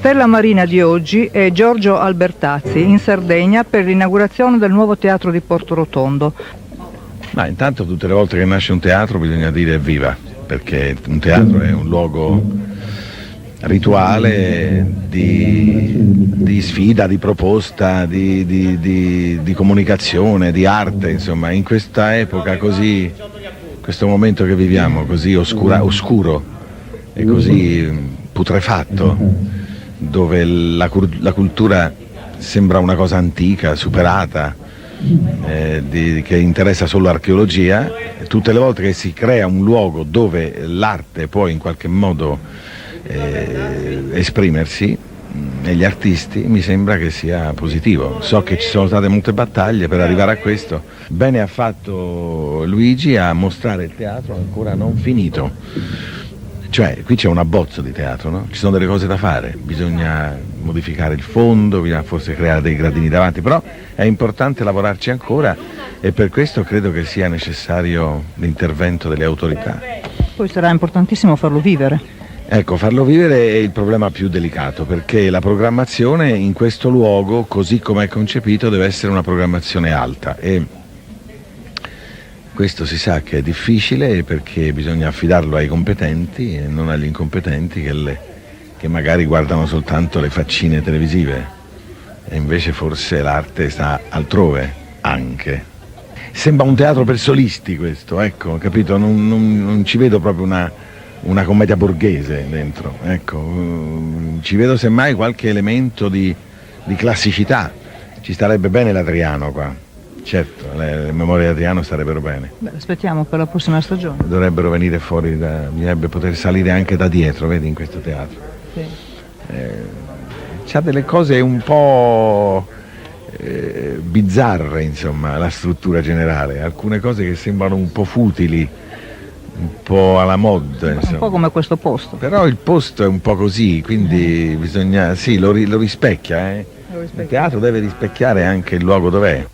Stella Marina di oggi è Giorgio Albertazzi, in Sardegna, per l'inaugurazione del nuovo teatro di Porto Rotondo. Ma intanto tutte le volte che nasce un teatro bisogna dire evviva, perché un teatro è un luogo rituale di sfida, di proposta, di comunicazione, di arte, insomma, in questa epoca così, questo momento che viviamo così oscuro e così putrefatto, dove la cultura sembra una cosa antica, superata, che interessa solo l'archeologia. Tutte le volte che si crea un luogo dove l'arte può in qualche modo esprimersi, e gli artisti, mi sembra che sia positivo. So che ci sono state molte battaglie per arrivare a questo. Bene ha fatto Luigi a mostrare il teatro ancora non finito. Cioè, qui c'è un abbozzo di teatro, no? Ci sono delle cose da fare, bisogna modificare il fondo, bisogna forse creare dei gradini davanti, però è importante lavorarci ancora e per questo credo che sia necessario l'intervento delle autorità. Poi sarà importantissimo farlo vivere. Ecco, farlo vivere è il problema più delicato, perché la programmazione in questo luogo, così come è concepito, deve essere una programmazione alta e questo si sa che è difficile perché bisogna affidarlo ai competenti e non agli incompetenti che magari guardano soltanto le faccine televisive e invece forse l'arte sta altrove anche. Sembra un teatro per solisti questo, ecco, capito? Non ci vedo proprio una commedia borghese dentro, ecco. Ci vedo semmai qualche elemento di classicità. Ci starebbe bene l'Adriano qua. Certo, le memorie di Adriano starebbero bene. Beh, aspettiamo per la prossima stagione. Dovrebbero venire fuori, bisognerebbe poter salire anche da dietro, vedi, in questo teatro. Sì. C'ha delle cose un po' bizzarre, insomma, la struttura generale. Alcune cose che sembrano un po' futili, un po' alla mod, insomma. Un po' come questo posto. Però il posto è un po' così, quindi bisogna, sì, lo rispecchia, Il teatro deve rispecchiare anche il luogo dov'è.